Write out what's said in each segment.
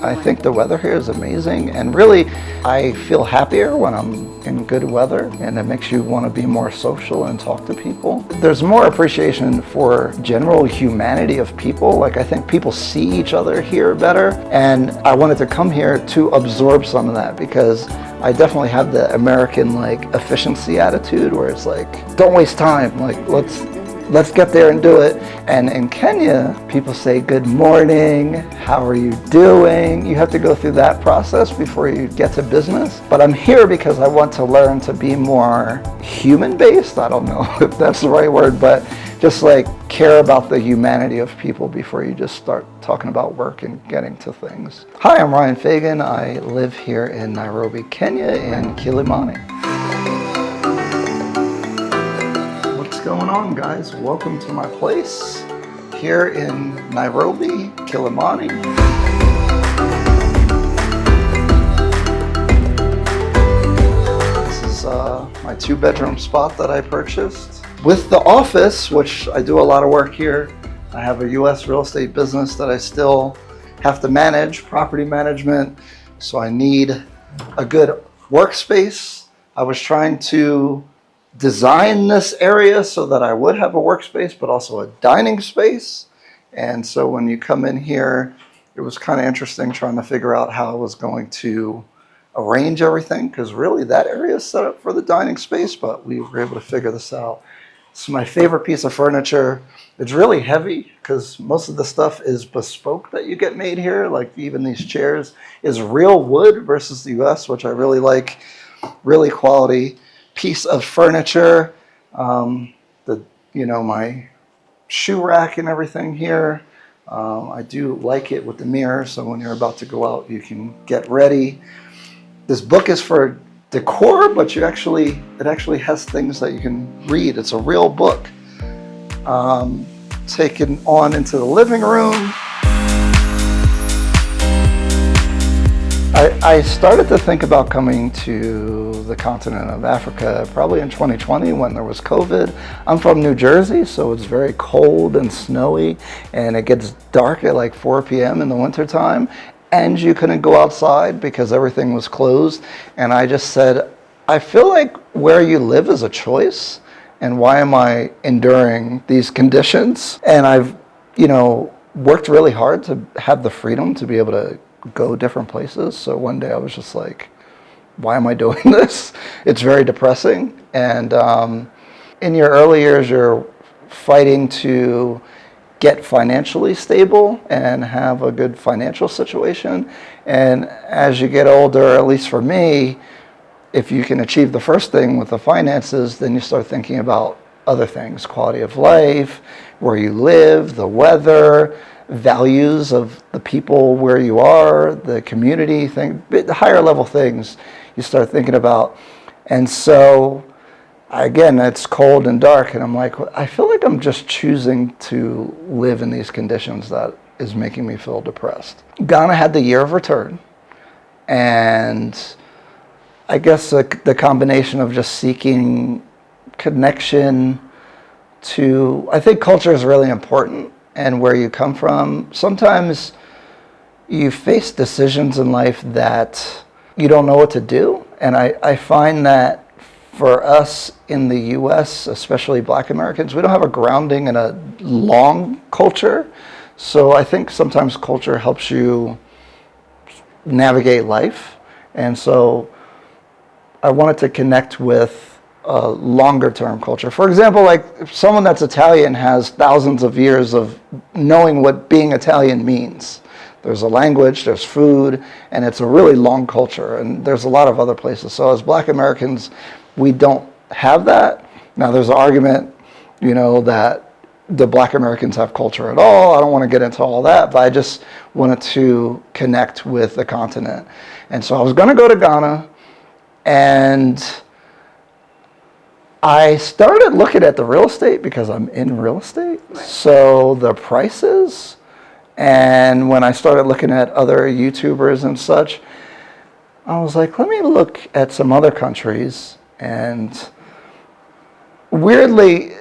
I think the weather here is amazing, and really I feel happier when I'm in good weather, and it makes you want to be more social and talk to people. There's more appreciation for general humanity of people. Like, I think people see each other here better, and I wanted to come here to absorb some of that, because I definitely have the American like efficiency attitude where it's like, don't waste time, like let's get there and do it. And in Kenya, people say, good morning, how are you doing? You have to go through that process before you get to business. But I'm here because I want to learn to be more human-based. I don't know if that's the right word, but just like care about the humanity of people before you just start talking about work and getting to things. Hi, I'm Ryan Fagan. I live here in Nairobi, Kenya, in Kilimani. What's going on, guys? Welcome to my place here in Nairobi, Kilimani. This is my 2-bedroom spot that I purchased. With the office, which I do a lot of work here, I have a US real estate business that I still have to manage, property management, so I need a good workspace. I was trying to design this area so that I would have a workspace, but also a dining space. And so when you come in here, it was kind of interesting trying to figure out how I was going to arrange everything, because really that area is set up for the dining space, but we were able to figure this out. It's my favorite piece of furniture. It's really heavy because most of the stuff is bespoke that you get made here. Like even these chairs is real wood versus the US, which I really like. Really quality piece of furniture. My shoe rack and everything here. I do like it with the mirror, so when you're about to go out, you can get ready. This book is for decor, but it actually has things that you can read. It's a real book. Taken on into the living room. I started to think about coming to the continent of Africa probably in 2020 when there was COVID. I'm from New Jersey, so it's very cold and snowy, and it gets dark at like 4 p.m. in the wintertime. And you couldn't go outside because everything was closed. And I just said, I feel like where you live is a choice. And why am I enduring these conditions? And I've, worked really hard to have the freedom to be able to go different places. So one day I was just like, why am I doing this? It's very depressing. And in your early years, you're fighting to get financially stable and have a good financial situation. And as you get older, at least for me, if you can achieve the first thing with the finances, then you start thinking about other things, quality of life, where you live, the weather, values of the people where you are, the community thing, the higher level things you start thinking about. And so again, it's cold and dark, and I'm like, I feel like I'm just choosing to live in these conditions that is making me feel depressed. Ghana had the year of return, and I guess the combination of just seeking connection to, I think culture is really important, and where you come from. Sometimes you face decisions in life that you don't know what to do, and I find that for us in the US, especially Black Americans, we don't have a grounding in a long culture. So I think sometimes culture helps you navigate life. And so I wanted to connect with a longer term culture. For example, like someone that's Italian has thousands of years of knowing what being Italian means. There's a language, there's food, and it's a really long culture. And there's a lot of other places. So as Black Americans, we don't have that. Now there's an argument, that the Black Americans have culture at all. I don't want to get into all that, but I just wanted to connect with the continent. And so I was going to go to Ghana, and I started looking at the real estate because I'm in real estate. So the prices, and when I started looking at other YouTubers and such, I was like, let me look at some other countries. And weirdly,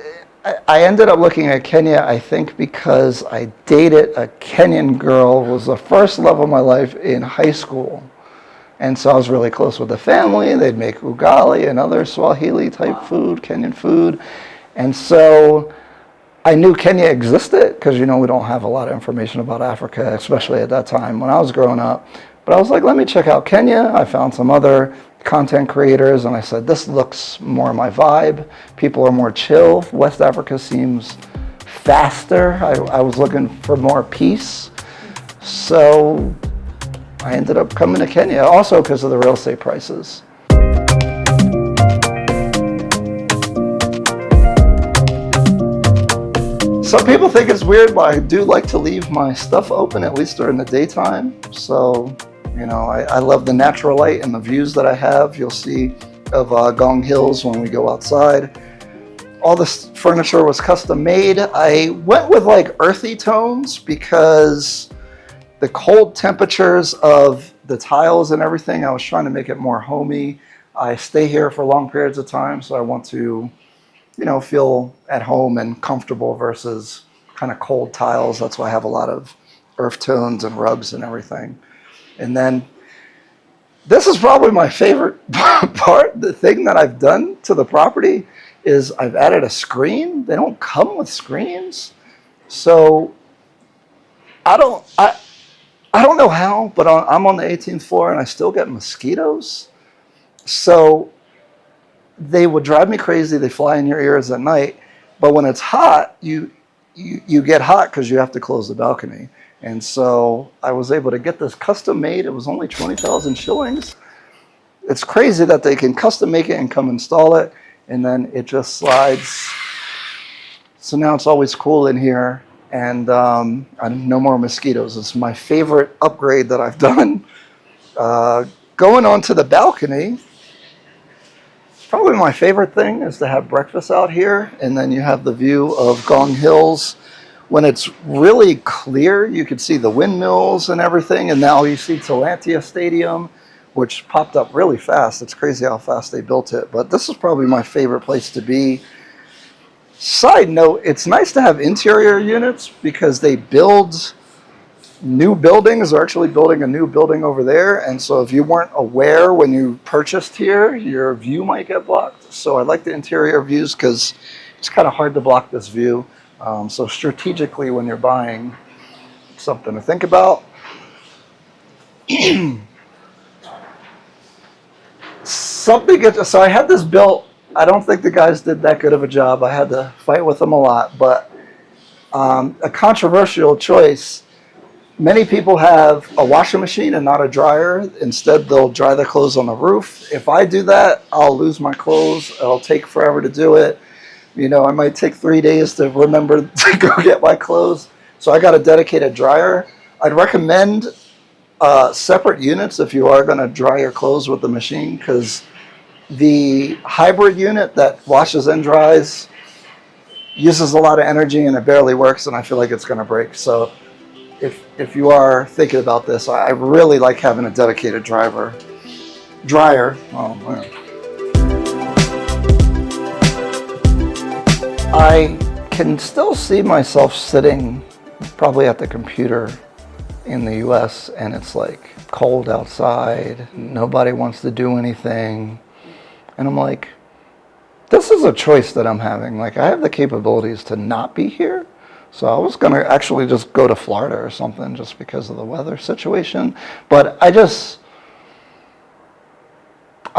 I ended up looking at Kenya, I think, because I dated a Kenyan girl. It was the first love of my life in high school. And so I was really close with the family. They'd make ugali and other Swahili type food, Kenyan food. And so I knew Kenya existed because, you know, we don't have a lot of information about Africa, especially at that time when I was growing up. But I was like, let me check out Kenya. I found some other content creators and I said, this looks more my vibe. People are more chill. West Africa seems faster. I was looking for more peace. So I ended up coming to Kenya also because of the real estate prices. Some people think it's weird, but I do like to leave my stuff open, at least during the daytime. So, you know, I love the natural light and the views that I have. You'll see of Gong Hills when we go outside. All this furniture was custom made. I went with like earthy tones because the cold temperatures of the tiles and everything, I was trying to make it more homey. I stay here for long periods of time, so I want to, you know, feel at home and comfortable versus kind of cold tiles. That's why I have a lot of earth tones and rugs and everything. And then this is probably my favorite part. The thing that I've done to the property is I've added a screen. They don't come with screens. So I don't know how, but I'm on the 18th floor and I still get mosquitoes. So they would drive me crazy. They fly in your ears at night. But when it's hot, you get hot because you have to close the balcony. And so I was able to get this custom made. It was only 20,000 shillings. It's crazy that they can custom make it and come install it. And then it just slides. So now it's always cool in here. And no more mosquitoes. It's my favorite upgrade that I've done. Going onto the balcony, probably my favorite thing is to have breakfast out here. And then you have the view of Gong Hills. When it's really clear, you can see the windmills and everything. And now you see Talantia Stadium, which popped up really fast. It's crazy how fast they built it. But this is probably my favorite place to be. Side note, it's nice to have interior units because they build new buildings. They're actually building a new building over there. And so if you weren't aware when you purchased here, your view might get blocked. So I like the interior views because it's kind of hard to block this view. So strategically, when you're buying, something to think about. So I had this built. I don't think the guys did that good of a job. I had to fight with them a lot, but a controversial choice. Many people have a washing machine and not a dryer. Instead, they'll dry their clothes on the roof. If I do that, I'll lose my clothes. It'll take forever to do it. You know, I might take 3 days to remember to go get my clothes. So I got a dedicated dryer. I'd recommend separate units if you are going to dry your clothes with the machine, because the hybrid unit that washes and dries uses a lot of energy and it barely works, and I feel like it's going to break. So if you are thinking about this, I really like having a dedicated dryer. Oh man. I can still see myself sitting probably at the computer in the US, and it's like cold outside, nobody wants to do anything, and I'm like, this is a choice that I'm having. Like, I have the capabilities to not be here. So I was gonna actually just go to Florida or something just because of the weather situation, but I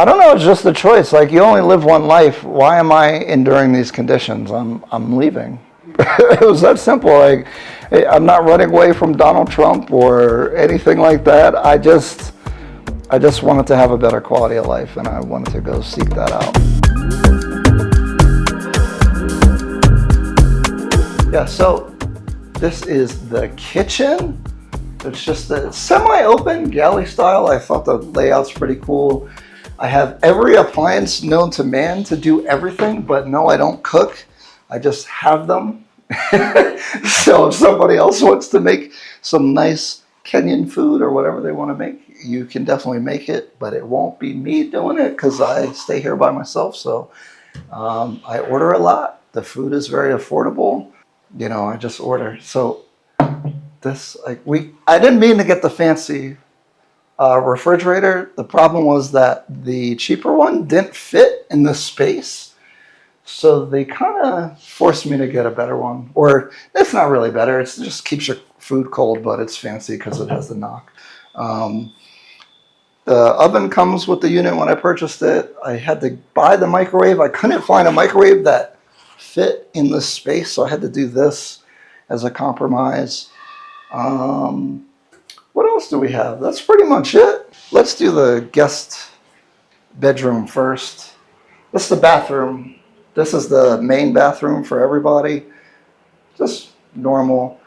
don't know, it's just a choice. Like, you only live one life. Why am I enduring these conditions? I'm leaving. It was that simple. Like, I'm not running away from Donald Trump or anything like that. I just wanted to have a better quality of life, and I wanted to go seek that out. Yeah, so this is the kitchen. It's just a semi-open galley style. I thought the layout's pretty cool. I have every appliance known to man to do everything, but no, I don't cook. I just have them. So if somebody else wants to make some nice Kenyan food or whatever they want to make, you can definitely make it, but it won't be me doing it because I stay here by myself. So I order a lot. The food is very affordable. You know, I just order. So this, I didn't mean to get the fancy refrigerator. The problem was that the cheaper one didn't fit in the space. So they kind of forced me to get a better one. Or it's not really better. It just keeps your food cold, but it's fancy because it has the knock. The oven comes with the unit when I purchased it. I had to buy the microwave. I couldn't find a microwave that fit in this space, so I had to do this as a compromise. What else do we have? That's pretty much it. Let's do the guest bedroom first. This is the bathroom. This is the main bathroom for everybody. Just normal.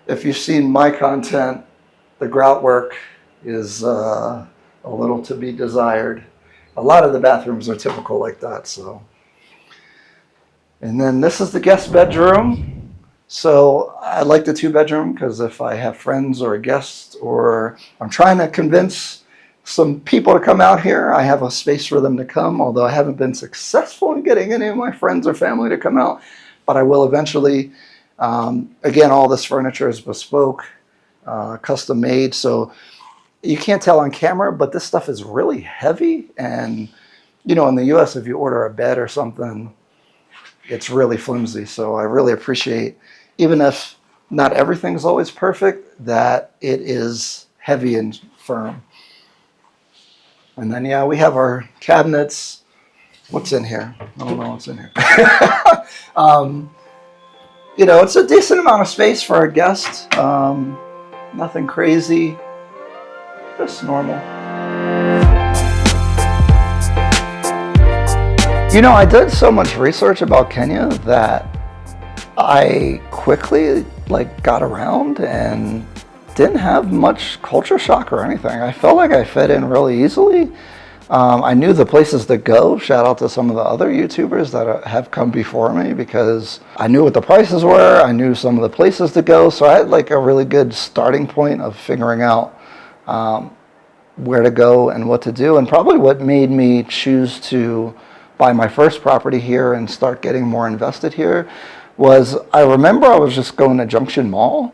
If you've seen my content, the grout work is a little to be desired. A lot of the bathrooms are typical like that. So, and then this is the guest bedroom. So I like the 2-bedroom because if I have friends or a guest, or I'm trying to convince some people to come out here, I have a space for them to come, although I haven't been successful in getting any of my friends or family to come out, but I will eventually. Again, all this furniture is bespoke, custom made, so you can't tell on camera, but this stuff is really heavy. And, you know, in the US, if you order a bed or something, it's really flimsy. So I really appreciate, even if not everything's always perfect, that it is heavy and firm. And then, yeah, we have our cabinets. What's in here? I don't know what's in here. You know, it's a decent amount of space for a guest. Nothing crazy, just normal. You know, I did so much research about Kenya that I quickly got around and didn't have much culture shock or anything. I felt like I fit in really easily. I knew the places to go. Shout out to some of the other YouTubers that have come before me, because I knew what the prices were. I knew some of the places to go. So I had a really good starting point of figuring out where to go and what to do. And probably what made me choose to buy my first property here and start getting more invested here was, I remember I was just going to Junction Mall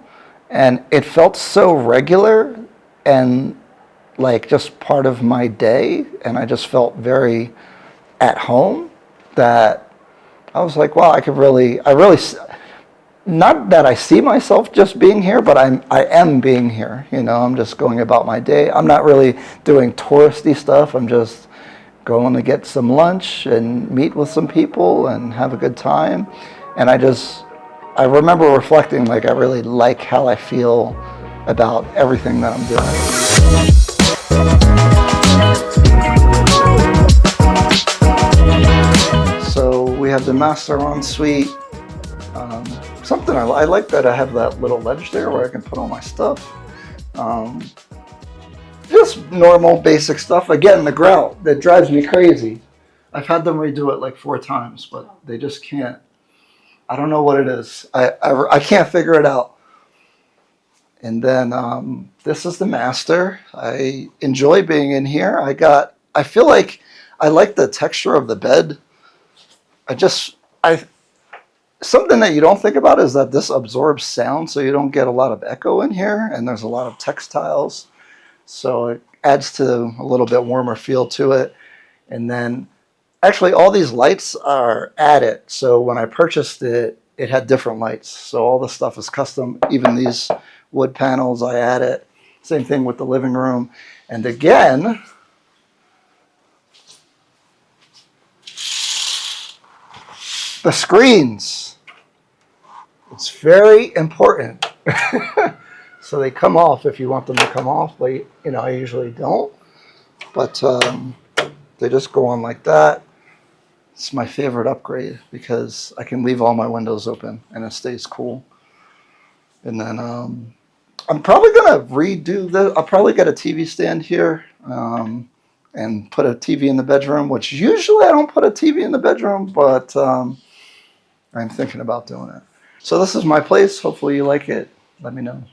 and it felt so regular and just part of my day, and I just felt very at home, that I was like, wow, I really, not that I see myself just being here, but I am being here. You know, I'm just going about my day. I'm not really doing touristy stuff. I'm just going to get some lunch and meet with some people and have a good time. And I remember reflecting, I really like how I feel about everything that I'm doing. So we have the master ensuite. Something I like that I have that little ledge there where I can put all my stuff. Just normal basic stuff. Again, the grout that drives me crazy. I've had them redo it 4 times, but they just can't. I don't know what it is. I can't figure it out. And then this is the master. I enjoy being in here. I feel like I like the texture of the bed. Something that you don't think about is that this absorbs sound, so you don't get a lot of echo in here, and there's a lot of textiles, so it adds to a little bit warmer feel to it. And then actually all these lights are added, so when I purchased it, it had different lights, so all the stuff is custom. Even these wood panels I added. Same thing with the living room. And again, the screens. It's very important. So they come off if you want them to come off, but I usually don't. But they just go on like that. It's my favorite upgrade because I can leave all my windows open and it stays cool. And then I'm probably gonna redo this. I'll probably get a TV stand here and put a TV in the bedroom, which usually I don't put a TV in the bedroom, but I'm thinking about doing it. So this is my place. Hopefully you like it. Let me know.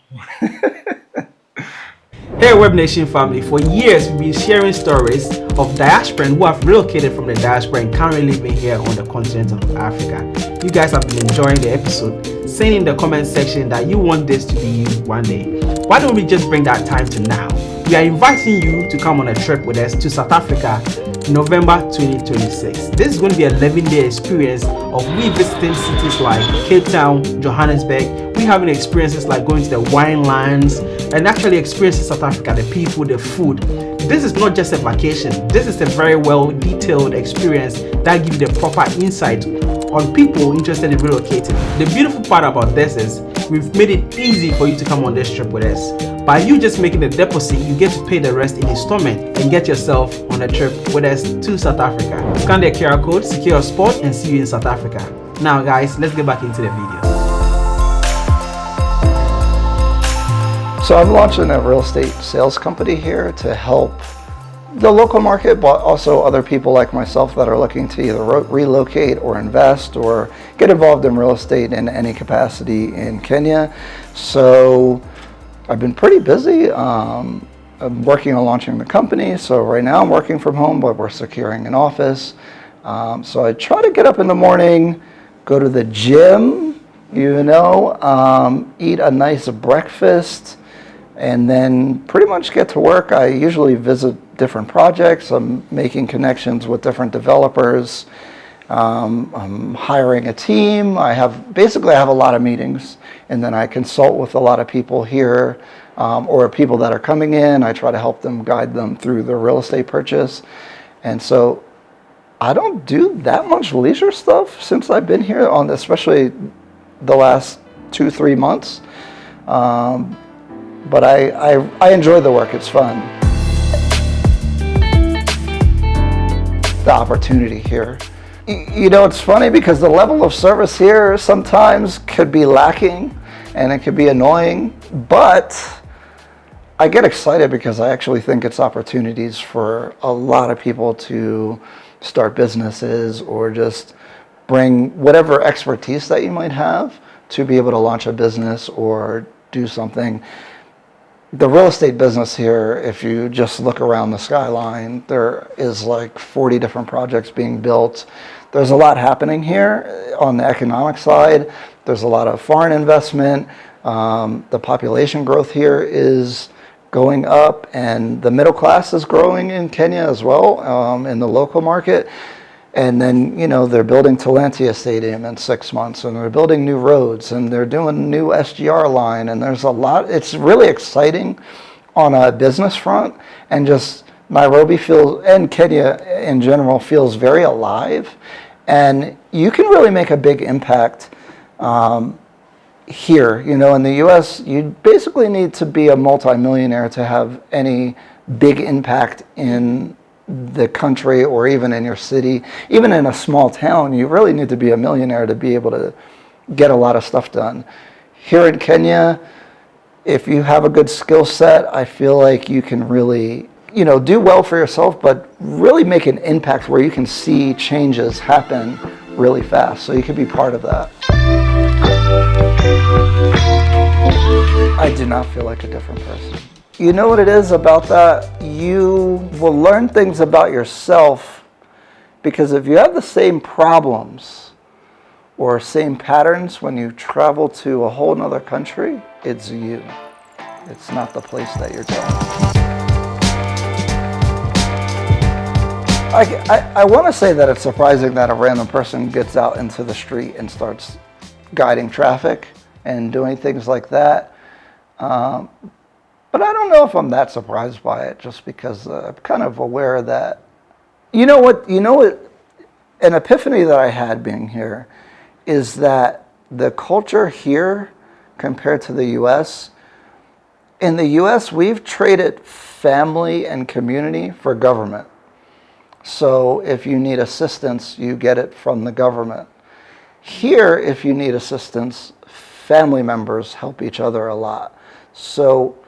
Hey Webnation family, for years we've been sharing stories of diasporans who have relocated from the diaspora and currently living here on the continent of Africa. You guys have been enjoying the episode, saying in the comment section that you want this to be you one day. Why don't we just bring that time to now? We are inviting you to come on a trip with us to South Africa, November 2026. This is going to be an 11-day experience of we visiting cities like Cape Town, Johannesburg. We having experiences like going to the wine lands and actually experiencing South Africa, the people, the food. This is not just a vacation. This is a very well detailed experience that gives you the proper insight on people interested in relocating. The beautiful part about this is we've made it easy for you to come on this trip with us. By you just making the deposit, you get to pay the rest in installment and get yourself on a trip with us to South Africa. Scan the QR code, secure your spot, and see you in South Africa. Now guys, let's get back into the video. So I'm launching a real estate sales company here to help the local market, but also other people like myself that are looking to either relocate or invest or get involved in real estate in any capacity in Kenya. So I've been pretty busy. I'm working on launching the company. So right now I'm working from home, but we're securing an office. So I try to get up in the morning, go to the gym, eat a nice breakfast, and then pretty much get to work. I usually visit different projects. I'm making connections with different developers. I'm hiring a team. I have a lot of meetings, and then I consult with a lot of people here or people that are coming in. I try to help them, guide them through the real estate purchase. And so I don't do that much leisure stuff since I've been here, especially the last 2-3 months. But I enjoy the work. It's fun. The opportunity here. It's funny because the level of service here sometimes could be lacking and it could be annoying, but I get excited because I actually think it's opportunities for a lot of people to start businesses or just bring whatever expertise that you might have to be able to launch a business or do something. The real estate business here, if you just look around the skyline, there is like 40 different projects being built. There's a lot happening here on the economic side. There's a lot of foreign investment. The population growth here is going up, and the middle class is growing in Kenya as well, in the local market. And then, they're building Talantia Stadium in 6 months, and they're building new roads, and they're doing a new SGR line, and there's a lot. It's really exciting on a business front, and just Nairobi and Kenya in general feels very alive, and you can really make a big impact here. In the US, you basically need to be a multimillionaire to have any big impact in the country or even in your city. Even in a small town, you really need to be a millionaire to be able to get a lot of stuff done. Here in Kenya, if you have a good skill set, I feel like you can really, do well for yourself, but really make an impact where you can see changes happen really fast. So you can be part of that. I do not feel like a different person. You know what it is about that? You will learn things about yourself because if you have the same problems or same patterns when you travel to a whole nother country, it's you. It's not the place that you're going. I want to say that it's surprising that a random person gets out into the street and starts guiding traffic and doing things like that. But I don't know if I'm that surprised by it, just because I'm kind of aware that, an epiphany that I had being here is that the culture here compared to the US, in the US, we've traded family and community for government. So if you need assistance, you get it from the government. Here, if you need assistance, family members help each other a lot. So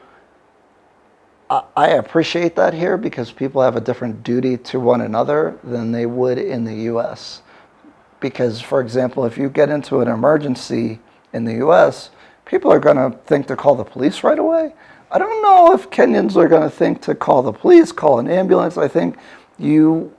I appreciate that here because people have a different duty to one another than they would in the US. Because, for example, if you get into an emergency in the US, people are going to think to call the police right away. I don't know if Kenyans are going to think to call the police, call an ambulance. I think you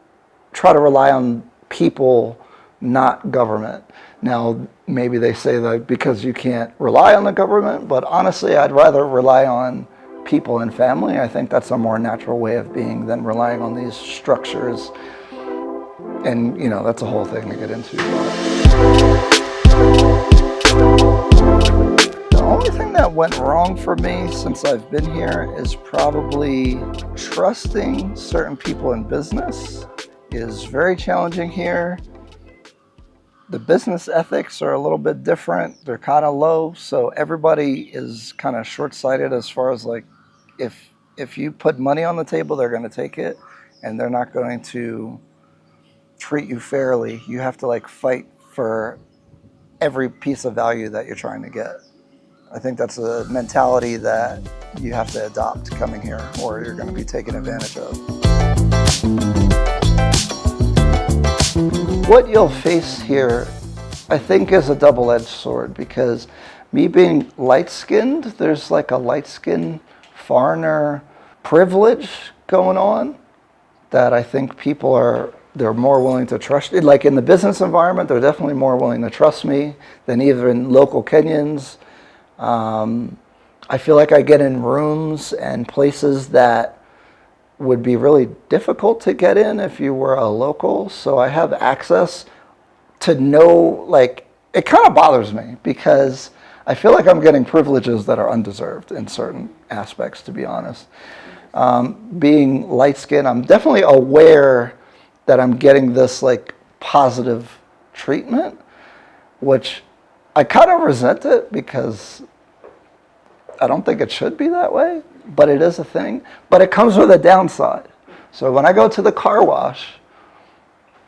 try to rely on people, not government. Now, maybe they say that because you can't rely on the government, but honestly, I'd rather rely on people and family. I think that's a more natural way of being than relying on these structures. And, that's a whole thing to get into. The only thing that went wrong for me since I've been here is probably trusting certain people in business is very challenging here. The business ethics are a little bit different. They're kind of low, so everybody is kind of short-sighted as far as like if you put money on the table, they're going to take it, and they're not going to treat you fairly. You have to like fight for every piece of value that you're trying to get. I think that's a mentality that you have to adopt coming here, or you're going to be taken advantage of. What you'll face here, I think, is a double-edged sword, because me being light-skinned, there's like a light-skinned foreigner privilege going on that I think they're more willing to trust. Like in the business environment, they're definitely more willing to trust me than even local Kenyans. I feel like I get in rooms and places that would be really difficult to get in if you were a local. So I have access to know, like, it kind of bothers me because I feel like I'm getting privileges that are undeserved in certain aspects, to be honest. Being light-skinned, I'm definitely aware that I'm getting this like positive treatment, which I kind of resent it because I don't think it should be that way, but it is a thing. But it comes with a downside. So when I go to the car wash,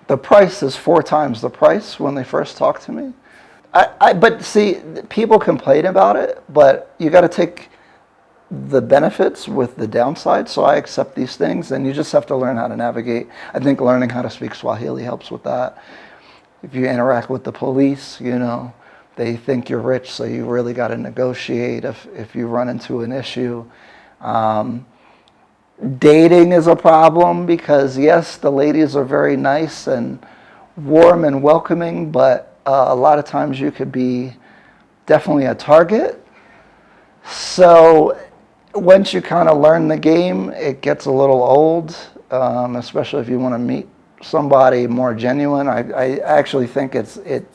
the price is 4 times the price when they first talk to me. But see, people complain about it, but you got to take the benefits with the downside. So I accept these things, and you just have to learn how to navigate. I think learning how to speak Swahili helps with that. If you interact with the police, they think you're rich, so you really got to negotiate if you run into an issue. Dating is a problem because, yes, the ladies are very nice and warm and welcoming, but a lot of times you could be definitely a target. So once you kind of learn the game, it gets a little old, especially if you want to meet somebody more genuine. I actually think it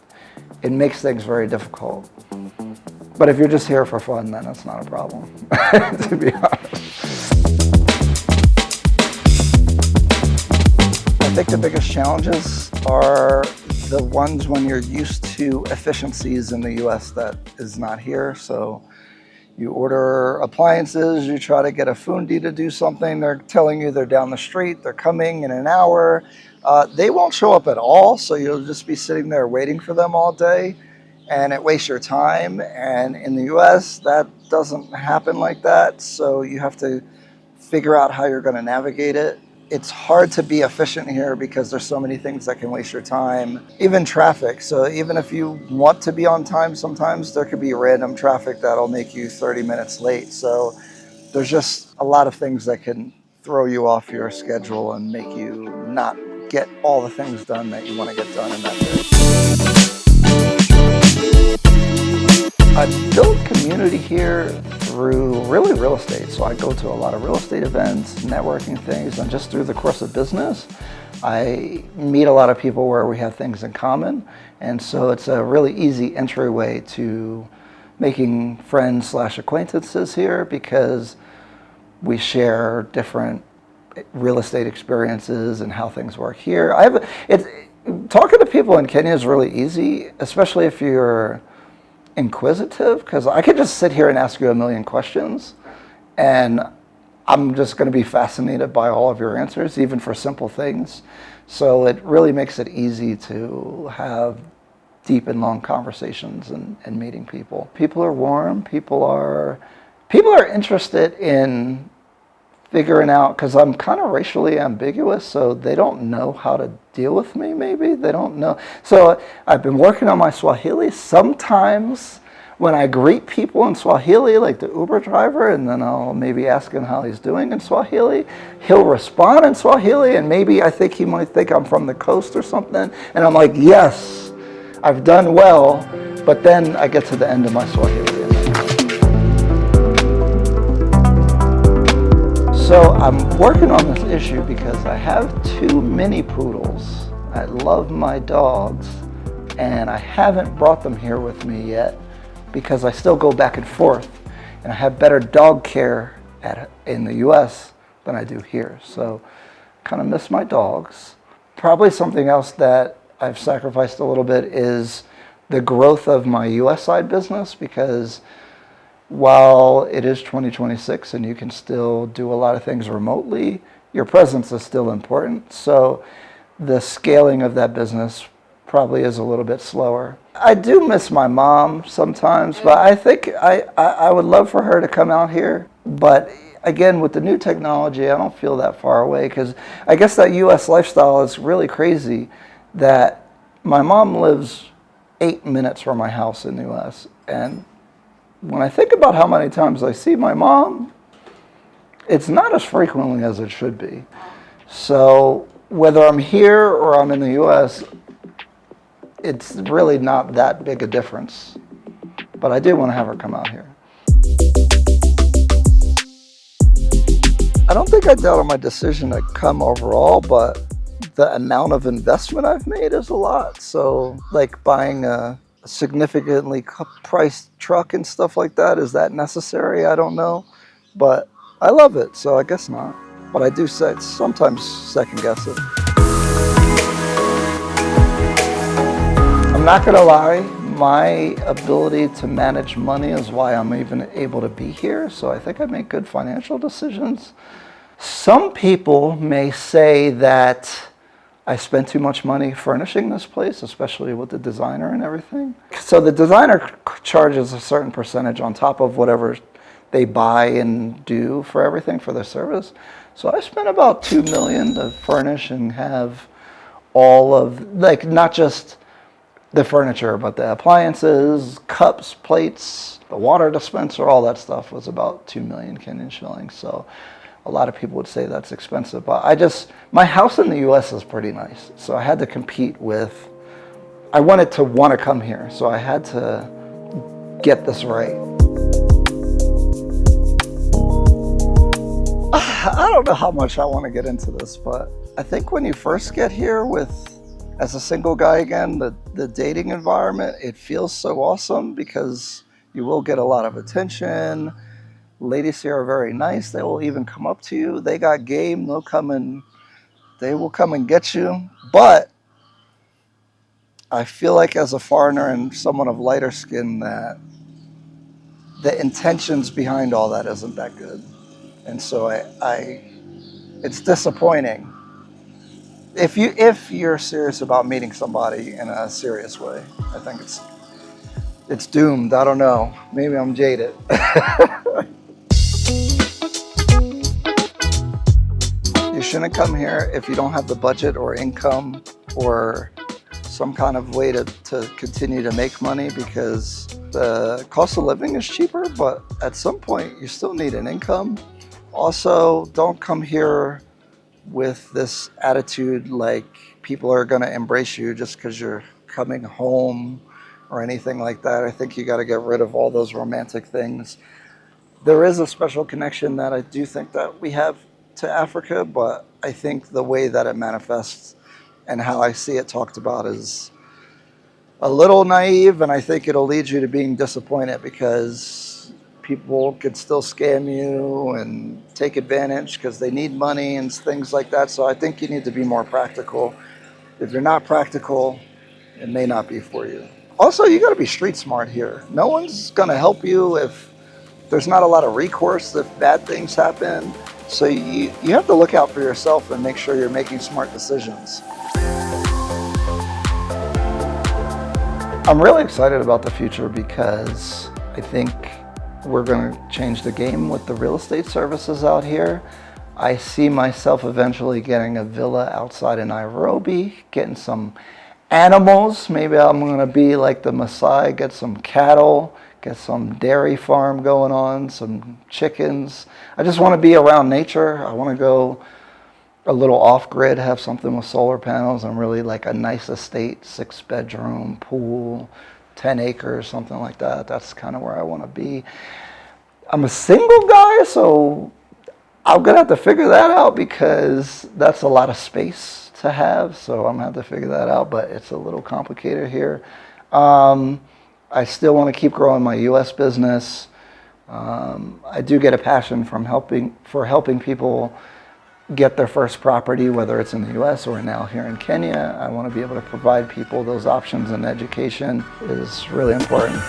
makes things very difficult. But if you're just here for fun, then it's not a problem, to be honest. I think the biggest challenges are the ones when you're used to efficiencies in the US that is not here. So you order appliances, you try to get a fundi to do something, they're telling you they're down the street, they're coming in an hour. They won't show up at all, so you'll just be sitting there waiting for them all day, and it wastes your time. And in the US, that doesn't happen like that, so you have to figure out how you're going to navigate it. It's hard to be efficient here because there's so many things that can waste your time. Even traffic. So even if you want to be on time, sometimes there could be random traffic that'll make you 30 minutes late. So there's just a lot of things that can throw you off your schedule and make you not get all the things done that you want to get done in that day. I built community here through really real estate. So I go to a lot of real estate events, networking things, and just through the course of business, I meet a lot of people where we have things in common. And so it's a really easy entryway to making friends/acquaintances here because we share different real estate experiences and how things work here. Talking to people in Kenya is really easy, especially if you're inquisitive, because I could just sit here and ask you a million questions and I'm just going to be fascinated by all of your answers, even for simple things. So it really makes it easy to have deep and long conversations and meeting people. People are warm. People are interested in figuring out, because I'm kind of racially ambiguous, so they don't know how to deal with me, maybe. They don't know. So I've been working on my Swahili. Sometimes when I greet people in Swahili, like the Uber driver, and then I'll maybe ask him how he's doing in Swahili, he'll respond in Swahili, and maybe I think he might think I'm from the coast or something, and I'm like, yes, I've done well, but then I get to the end of my Swahili. So I'm working on this issue because I have 2 mini poodles. I love my dogs, and I haven't brought them here with me yet because I still go back and forth, and I have better dog care in the US than I do here. So kind of miss my dogs. Probably something else that I've sacrificed a little bit is the growth of my US side business, because while it is 2026 and you can still do a lot of things remotely, your presence is still important. So the scaling of that business probably is a little bit slower. I do miss my mom sometimes, but I think I would love for her to come out here. But again, with the new technology, I don't feel that far away, because I guess that US lifestyle is really crazy, that my mom lives 8 minutes from my house in the US. And when I think about how many times I see my mom, it's not as frequently as it should be. So whether I'm here or I'm in the US, it's really not that big a difference. But I do want to have her come out here. I don't think I doubted my decision to come overall, but the amount of investment I've made is a lot. So like buying a significantly priced truck and stuff like that, is that necessary? I don't know, but I love it, so I guess not. But I do sometimes second guess it. I'm not gonna lie, my ability to manage money is why I'm even able to be here, so I think I make good financial decisions. Some people may say that I spent too much money furnishing this place, especially with the designer and everything. So the designer charges a certain percentage on top of whatever they buy and do for everything for their service. So I spent about $2 million to furnish and have all of, like, not just the furniture, but the appliances, cups, plates, the water dispenser, all that stuff was about 2 million Kenyan shillings. So a lot of people would say that's expensive, but my house in the US is pretty nice. So I had to compete with, I wanted to want to come here. So I had to get this right. I don't know how much I want to get into this, but I think when you first get here as a single guy again, the dating environment, it feels so awesome because you will get a lot of attention. Ladies here are very nice. They will even come up to you. They got game. They will come and get you. But I feel like as a foreigner and someone of lighter skin, that the intentions behind all that isn't that good. And so it's disappointing. If you're serious about meeting somebody in a serious way, I think it's doomed. I don't know. Maybe I'm jaded. You shouldn't come here if you don't have the budget or income or some kind of way to continue to make money, because the cost of living is cheaper, but at some point you still need an income. Also, don't come here with this attitude like people are going to embrace you just because you're coming home or anything like that. I think you got to get rid of all those romantic things. There is a special connection that I do think that we have to Africa, but I think the way that it manifests and how I see it talked about is a little naive, and I think it'll lead you to being disappointed because people could still scam you and take advantage because they need money and things like that. So I think you need to be more practical. If you're not practical, it may not be for you. Also, you got to be street smart here. No one's going to help you if there's not a lot of recourse if bad things happen. So you have to look out for yourself and make sure you're making smart decisions. I'm really excited about the future because I think we're going to change the game with the real estate services out here. I see myself eventually getting a villa outside of Nairobi, getting some animals. Maybe I'm going to be like the Maasai, get some cattle, get some dairy farm going on, some chickens. I just want to be around nature. I want to go a little off-grid, have something with solar panels, and really like a nice estate, 6-bedroom, pool, 10 acres, something like that. That's kind of where I want to be. I'm a single guy, so I'm going to have to figure that out because that's a lot of space to have. So I'm going to have to figure that out, but it's a little complicated here. I still want to keep growing my U.S. business. I do get a passion from helping people get their first property, whether it's in the U.S. or now here in Kenya. I want to be able to provide people those options, and education is really important.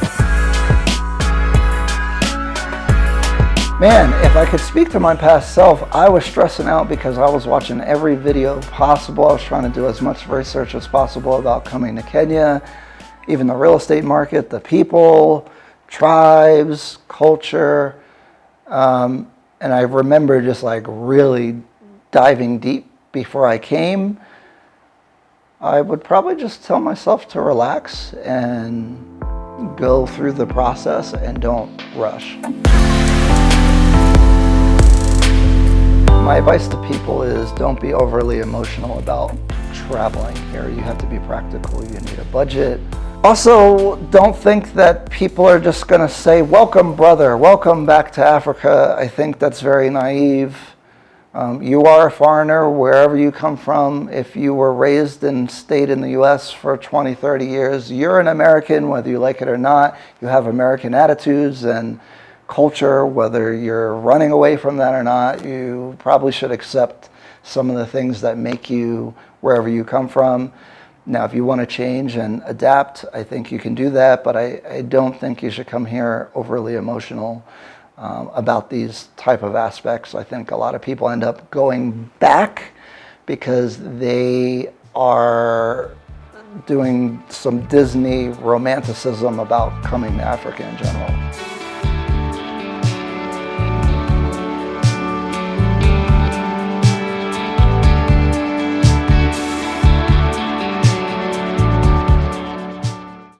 Man, if I could speak to my past self, I was stressing out because I was watching every video possible. I was trying to do as much research as possible about coming to Kenya, even the real estate market, the people, tribes, culture. And I remember just like really diving deep before I came. I would probably just tell myself to relax and go through the process and don't rush. My advice to people is don't be overly emotional about traveling here. You have to be practical. You need a budget. Also, don't think that people are just going to say, welcome, brother, welcome back to Africa. I think that's very naive. You are a foreigner wherever you come from. If you were raised and stayed in the U.S. for 20, 30 years, you're an American, whether you like it or not. You have American attitudes and culture, whether you're running away from that or not. You probably should accept some of the things that make you wherever you come from. Now, if you want to change and adapt, I think you can do that, but I don't think you should come here overly emotional about these type of aspects. I think a lot of people end up going back because they are doing some Disney romanticism about coming to Africa in general.